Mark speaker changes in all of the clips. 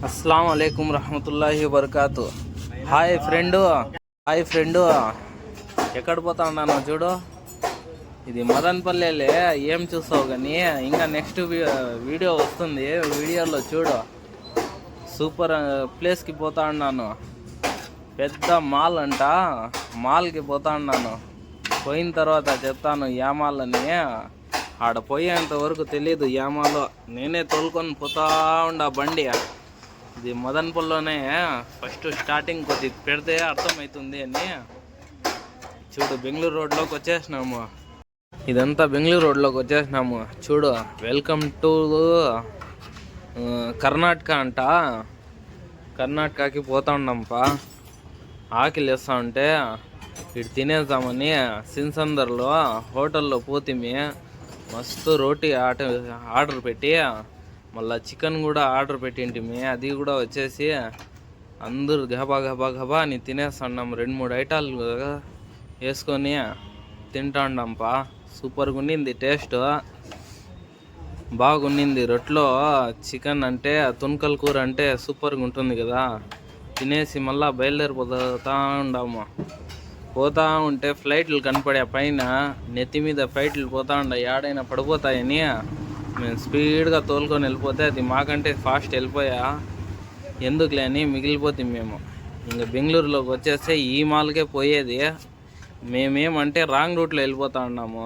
Speaker 1: అస్సలాము అలైకుం రహమతుల్లాహి వబర్కాతు. Hi friend, ఎక్కడ పోతా ఉన్నాను చూడు. ఇది మదన్పల్లెలే, ఏం చూస్తావు కానీ ఇంకా నెక్స్ట్ వీడియో వస్తుంది. వీడియోలో చూడు, సూపర్ ప్లేస్కి పోతా ఉన్నాను. పెద్ద మాల్ అంట, మాల్కి పోతా ఉన్నాను. పోయిన తర్వాత చెప్తాను ఏ మాల్ అని. ఆడ పోయేంత వరకు తెలియదు ఏ మాలో. నేనే తోలుకొని పోతా ఉండా బండి. ఇది మదన్పల్లిలోనే ఫస్ట్ స్టార్టింగ్ కొద్ది పెడితే అర్థమవుతుంది అని. చూడు, బెంగళూరు రోడ్లోకి వచ్చేసినాము. ఇదంతా బెంగళూరు రోడ్లోకి వచ్చేసినాము. చూడు, వెల్కమ్ టు కర్ణాటక అంట. కర్ణాటకకి పోతా ఉన్నాంపా. ఆకలి వేస్తా ఉంటే ఇటు తినేద్దామని సిన్సందర్లో హోటల్లో పోతిమి. మస్తు రోటీ ఆర్డర్ పెట్టి మళ్ళీ చికెన్ కూడా ఆర్డర్ పెట్టింటిమి. అది కూడా వచ్చేసి అందరూ గబా అని తినేస్తున్నాం. 2-3 ఐటాలు వేసుకొని తింటాండంపా. సూపర్గా ఉన్నింది, టేస్ట్ బాగున్నింది. రొట్టెలో చికెన్ అంటే, తునకల కూర అంటే సూపర్గా ఉంటుంది కదా. తినేసి మళ్ళీ బయలుదేరిపోతా ఉండాము. పోతా ఉంటే ఫ్లైట్లు కనపడే పైన నెత్తి మీద ఫ్లైట్లు పోతా ఉండే, ఏడైనా పడిపోతాయని మేము స్పీడ్గా తోలుకొని వెళ్ళిపోతే అది మాకంటే ఫాస్ట్ వెళ్ళిపోయా. ఎందుకులే అని మిగిలిపోతాం మేము. ఇంకా బెంగళూరులోకి వచ్చేస్తే ఈ మాల్కే పోయేది. మేమేమంటే రాంగ్ రూట్లో వెళ్ళిపోతా ఉన్నాము.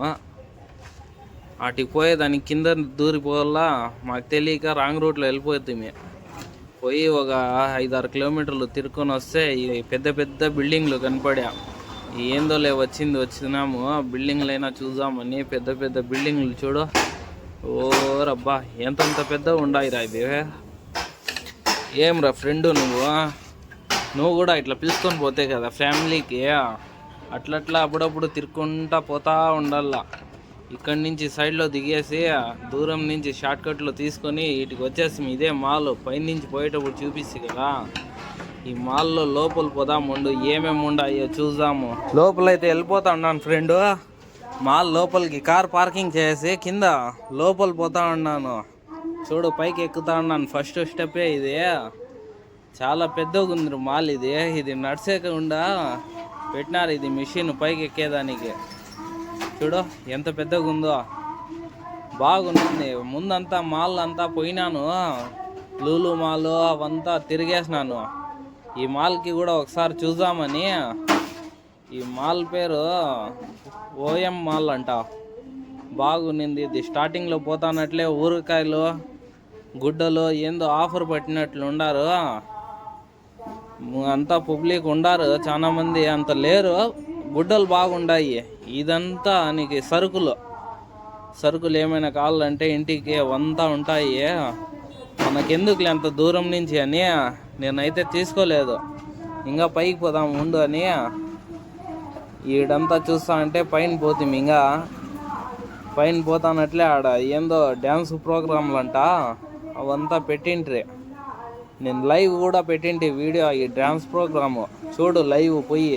Speaker 1: వాటికి పోయేదానికి కింద దూరిపోవాలా మాకు తెలియక రాంగ్ రూట్లో వెళ్ళిపోతామే. పోయి ఒక 5-6 కిలోమీటర్లు తిరుక్కొని వస్తే ఈ పెద్ద పెద్ద బిల్డింగ్లు కనపడా. ఏందోలే వచ్చినాము, బిల్డింగ్లైనా చూద్దామని. పెద్ద పెద్ద బిల్డింగ్లు చూడు. ఓ రబ్బా, ఎంతంత పెద్ద ఉండాయిరా ఇది. ఏం రా ఫ్రెండు, నువ్వు కూడా ఇట్లా పిలుచుకొని పోతే కదా ఫ్యామిలీకి. అట్లట్లా అప్పుడప్పుడు తిరుక్కుంటా పోతా ఉండాలా. ఇక్కడి నుంచి సైడ్లో దిగేసి దూరం నుంచి షార్ట్కట్లో తీసుకొని వీటికి వచ్చేసి ఇదే మాల్. పైనుంచి పోయేటప్పుడు చూపిస్తే కదా. ఈ మాల్లో లోపల పోదాముండు, ఏమేమి ఉండాయో చూద్దాము. లోపలైతే వెళ్ళిపోతా ఉన్నాను ఫ్రెండు. మాల్ లోపలికి కార్ పార్కింగ్ చేసి కింద లోపల పోతా ఉన్నాను. చూడు, పైకి ఎక్కుతా ఉన్నాను. ఫస్ట్ స్టెప్పే ఇది. చాలా పెద్దగా ఉంది మాల్ ఇది. ఇది నడిచేకుండా పెట్టినారు ఇది మిషన్ పైకి ఎక్కేదానికి. చూడు ఎంత పెద్దగా ఉందో, బాగుంటుంది. ముందంతా మాల్ అంతా పోయినాను, లూలు మాల్ అవంతా తిరిగేసినాను. ఈ మాల్కి కూడా ఒకసారి చూద్దామని. ఈ మాల్ పేరు ఓఎం మాల్ అంట. బాగుంది. ఇది స్టార్టింగ్లో పోతానట్లే ఊరకాయలు, గుడ్డలు ఏందో ఆఫర్ పట్టినట్లు ఉండారు. అంతా పబ్లిక్ ఉండారు, చాలా మంది అంత లేరు. గుడ్డలు బాగుండాయి. ఇదంతా నీకు సరుకులు ఏమైనా కావాలంటే ఇంటికి అంతా ఉంటాయి. మనకెందుకులే అంత దూరం నుంచి అని నేనైతే తీసుకోలేదు. ఇంకా పైకి పోదాం ముందు అని ఈడంతా చూస్తా అంటే పైన పోతాం. ఇంకా పైన పోతానట్లే ఆడ ఏందో డ్యాన్స్ ప్రోగ్రాంలు అంట, అవంతా పెట్టింట్రీ. నేను లైవ్ కూడా పెట్టింటి వీడియో. ఈ డ్యాన్స్ ప్రోగ్రాము చూడు, లైవ్ పోయి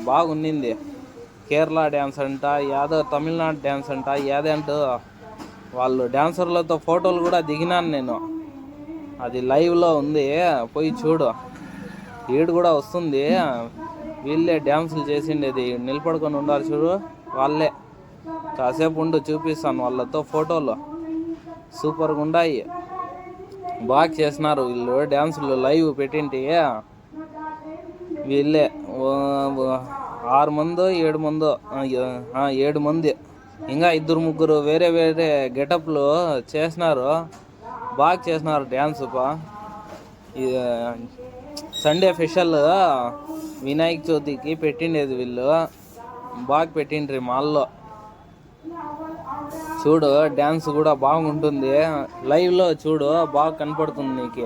Speaker 1: బాగుంది. కేరళ డ్యాన్స్ అంట, యాదో తమిళనాడు డ్యాన్స్ అంట, యాదంటూ వాళ్ళు డ్యాన్సర్లతో ఫోటోలు కూడా దిగినాను నేను. అది లైవ్లో ఉంది, పోయి చూడు. ఈడు కూడా వస్తుంది. వీళ్ళే డ్యాన్సులు చేసిండేది. నిలబడుకొని ఉండాలి చూడు, వాళ్ళే. కాసేపు ఉండు, చూపిస్తాను వాళ్ళతో ఫోటోలు. సూపర్గా ఉన్నాయి, బాగా చేసినారు వీళ్ళు డ్యాన్సులు. లైవ్ పెట్టింటి వీళ్ళే. 6 మందో 7 మందో 7 మంది. ఇంకా 2-3 వేరే వేరే గెటప్లు చేసినారు. బాగా చేసినారు డ్యాన్స్. సండే స్పెషల్ వినాయక చవితికి పెట్టిండేది వీళ్ళు. బాగా పెట్టిండ్రి మాల్లో. చూడు, డ్యాన్స్ కూడా బాగుంటుంది. లైవ్లో చూడు, బాగా కనపడుతుంది నీకు.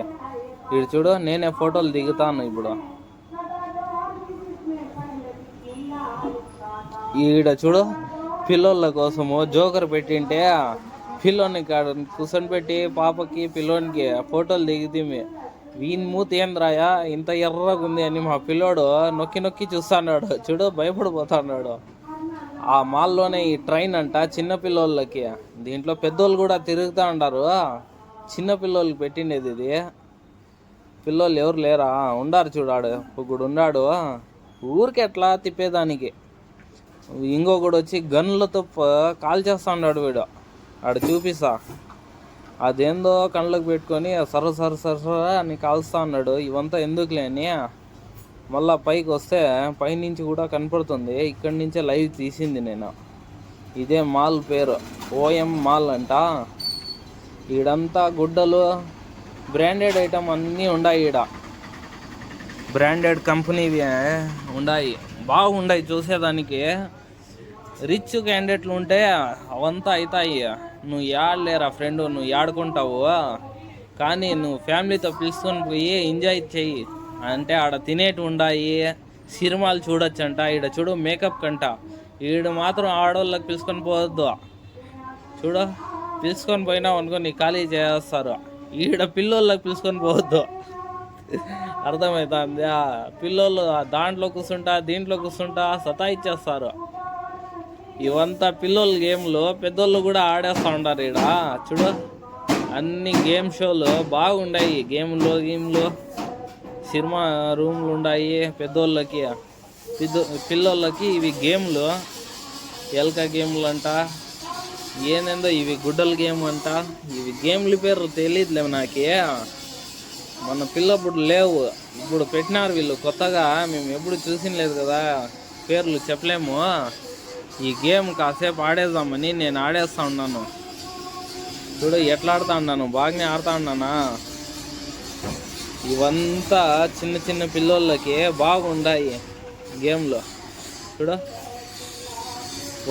Speaker 1: ఇటు చూడు, నేనే ఫోటోలు దిగుతాను ఇప్పుడు. ఈడ చూడు, పిల్లోళ్ళ కోసము జోకర్ పెట్టింటే పిల్లోని కూర్చొని పెట్టి పాపకి పిల్లోనికి ఫోటోలు దిగుతామి. వీని మూత ఏంద్రాయా ఇంత ఎర్రగా ఉంది అని మా పిల్లోడు నొక్కి చూస్తున్నాడు. చూడు, భయపడిపోతున్నాడు. ఆ మాల్లోనే ఈ ట్రైన్ అంట చిన్నపిల్లోళ్ళకి. దీంట్లో పెద్దోళ్ళు కూడా తిరుగుతూ ఉంటారు. చిన్నపిల్లోళ్ళకి పెట్టిండేది ఇది. పిల్లోళ్ళు ఎవరు లేరా? ఉండారు చూడాడు, ఒకడు ఉన్నాడు ఊరికి ఎట్లా తిప్పేదానికి. ఇంకొకడు వచ్చి గన్లతో కాల్ చేస్తా ఉన్నాడు వీడు. ఆడు చూపిస్తా, అదేందో కళ్ళకు పెట్టుకొని సర సర సర అని కాల్స్తా ఉన్నాడు. ఇవంతా ఎందుకులే అని మళ్ళా పైకి వస్తే పైనుంచి కూడా కనపడుతుంది. ఇక్కడి నుంచే లైవ్ తీసింది నేను. ఇదే మాల్ పేరు ఓఎం మాల్ అంట. ఈడంతా గుడ్డలు, బ్రాండెడ్ ఐటమ్ అన్నీ ఉన్నాయి. ఈడ బ్రాండెడ్ కంపెనీవి ఉన్నాయి, బాగుండాయి చూసేదానికి. రిచ్ క్యాండిడేట్లు ఉంటే అవంతా అవుతాయి. నువ్వు యాడలేరా ఫ్రెండ్, నువ్వు యాడుకుంటావు. కానీ నువ్వు ఫ్యామిలీతో పిలుచుకొని పోయి ఎంజాయ్ చెయ్యి అంటే ఆడ తినేటి ఉన్నాయి, సినిమాలు చూడొచ్చంట. ఈడ చూడు మేకప్ కంట. ఈడు మాత్రం ఆడవాళ్ళకి పిలుచుకొని పోవద్దు. చూడు, పిలుచుకొని పోయినావు అనుకో నీ ఖాళీ చేస్తారు. ఈడ పిల్లోళ్ళకి పిలుచుకొని పోవద్దు, అర్థమవుతుందా? పిల్లోళ్ళు దాంట్లో కూర్చుంటా దీంట్లో కూర్చుంటా సతాయిచ్చేస్తారు. ఇవంతా పిల్లోళ్ళ గేమ్లు పెద్దోళ్ళు కూడా ఆడేస్తూ ఉంటారు. ఈడ చూడు అన్ని గేమ్ షోలు బాగుండాయి. గేమ్లు సినిమా రూమ్లు ఉన్నాయి పెద్దోళ్ళకి. పిల్లోళ్ళకి ఇవి గేమ్లు, ఎల్క గేమ్లు అంట, ఏందేందో ఇవి గుడ్డల గేమ్ అంట. ఇవి గేమ్ల పేరు తెలియదులే నాకే. మన పిల్లప్పుడు లేవు, ఇప్పుడు పెట్టినారు వీళ్ళు కొత్తగా. మేము ఎప్పుడు చూసినలేదు కదా, పేర్లు చెప్పలేము. ఈ గేమ్ కాసేపు ఆడేద్దామని నేను ఆడేస్తూ ఉన్నాను. చూడు ఎట్లా ఆడుతూ ఉన్నాను, బాగానే ఆడుతూ ఉన్నానా. ఇవంతా చిన్న చిన్న పిల్లోళ్ళకి బాగుండాయి గేమ్లు. చూడు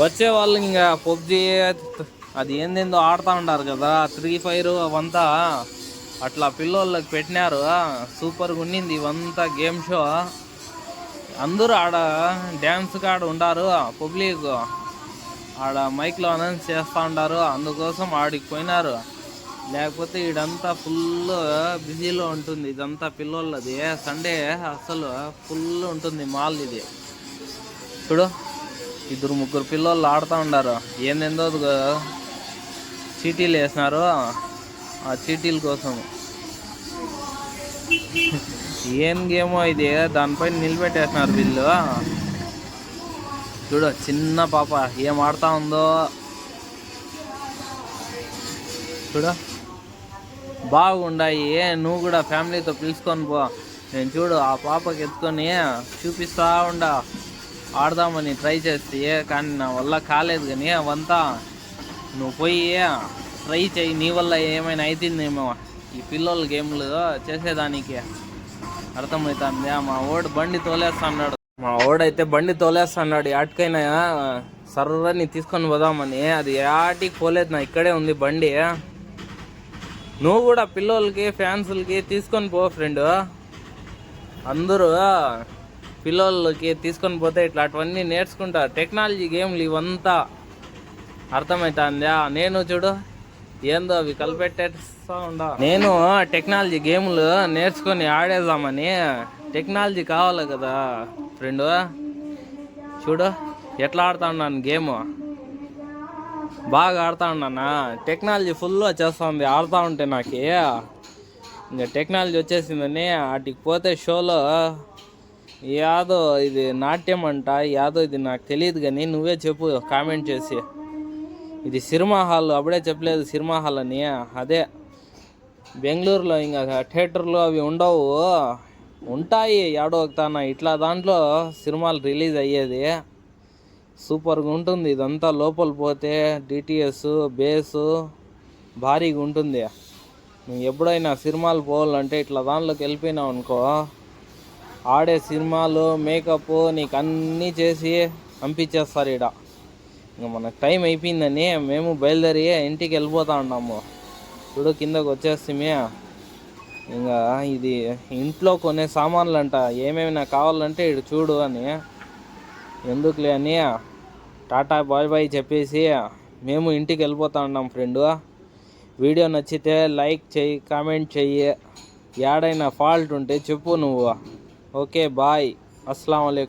Speaker 1: వచ్చే వాళ్ళు ఇంకా పబ్జీ అది ఏందేందో ఆడుతూ ఉంటారు కదా, 3 Fire అవంతా. అట్లా పిల్లోళ్ళకి పెట్టినారు, సూపర్గా ఉండింది ఇవంతా గేమ్ షో. అందరూ ఆడ డ్యాన్స్ కాడ ఉండారు, పబ్లిక్ ఆడ మైక్లో అనౌన్స్ చేస్తూ ఉంటారు. అందుకోసం ఆడికి పోయినారు. లేకపోతే ఈడంతా ఫుల్ బిజీలో ఉంటుంది. ఇదంతా పిల్లోళ్ళది. సండే అసలు ఫుల్ ఉంటుంది మాల్ ఇది. చూడు 2-3 పిల్లోళ్ళు ఆడుతూ ఉండారు. ఏందేందో చీటీలు వేసినారు, ఆ చీటీల కోసం. ఏం గేమో ఇది, దానిపైన నిలబెట్టేసినారు వీళ్ళు. చూడు చిన్న పాప ఏం ఆడుతూ ఉందో. చూడు బాగుండాయి. నువ్వు కూడా ఫ్యామిలీతో పిలుచుకొని పో. నేను చూడు ఆ పాపకి ఎత్తుకొని చూపిస్తా ఉండా, ఆడదామని ట్రై చేస్తే. కానీ నా వల్ల కాలేదు. కానీ అవంతా నువ్వు పోయి ట్రై చేయి, నీ వల్ల ఏమైనా అవుతుందేమో ఈ పిల్లోళ్ళ గేమ్లు చేసేదానికి. అర్థమవుతుంది. మా ఓడు బండి తోలేస్తున్నాడు. మా ఓడైతే బండి తోలేస్తున్నాడు. యాటికైనా సర్రని తీసుకొని పోదామని. అది యాటికి పోలేదు, నా ఇక్కడే ఉంది బండి. నువ్వు కూడా పిల్లోళ్ళకి ఫ్యాన్సులకి తీసుకొని పో ఫ్రెండ్. అందరూ పిల్లోళ్ళకి తీసుకొని పోతే ఇట్లాంటివన్నీ నేర్చుకుంటారు. టెక్నాలజీ గేమ్లు ఇవంతా. అర్థమవుతుందా? నేను చూడు ఏందో అవి కలిపెట్టేస్తా ఉండా. నేను టెక్నాలజీ గేమ్లు నేర్చుకొని ఆడేద్దామని. టెక్నాలజీ కావాలి కదా ఫ్రెండ్. చూడు ఎట్లా ఆడుతా ఉన్నాను గేమ్, బాగా ఆడుతూ ఉన్నానా. టెక్నాలజీ ఫుల్ వచ్చేస్తుంది ఆడుతూ ఉంటే. నాకు ఇంకా టెక్నాలజీ వచ్చేసిందని వాటికి పోతే షోలో యాదో ఇది నాట్యం అంట, యాదో ఇది నాకు తెలియదు. కానీ నువ్వే చెప్పు కామెంట్ చేసి. ఇది సినిమా హాల్, అప్పుడే చెప్పలేదు సినిమా హాల్ అని. అదే బెంగళూరులో ఇంకా థియేటర్లు అవి ఉండవు, ఉంటాయి ఏడో ఒకతాన. ఇట్లా దాంట్లో సినిమాలు రిలీజ్ అయ్యేది. సూపర్గా ఉంటుంది ఇదంతా. లోపల పోతే డిటిఎస్ బేసు భారీగా ఉంటుంది. నువ్వు ఎప్పుడైనా సినిమాలు పోవాలంటే ఇట్లా దాంట్లోకి వెళ్ళిపోయినావు అనుకో, ఆడే సినిమాలు మేకప్ నీకు అన్నీ చేసి పంపించేస్తారు ఈడ. ఇంకా మనకు టైం అయిపోయిందని మేము బయలుదేరి ఇంటికి వెళ్ళిపోతా ఉన్నాము. చూడు కిందకు వచ్చేస్తే ఇంకా ఇది ఇంట్లో కొనే సామాన్లు అంట. ఏమేమి నాకు కావాలంటే ఇటు చూడు అని. ఎందుకులే అని టాటా బాయ్ బాయ్ చెప్పేసి మేము ఇంటికి వెళ్ళిపోతా ఉన్నాం ఫ్రెండు. వీడియో నచ్చితే లైక్ చెయ్యి, కామెంట్ చెయ్యి. ఏడైనా ఫాల్ట్ ఉంటే చెప్పు నువ్వు. ఓకే బాయ్, అస్సలాము అలైకుం.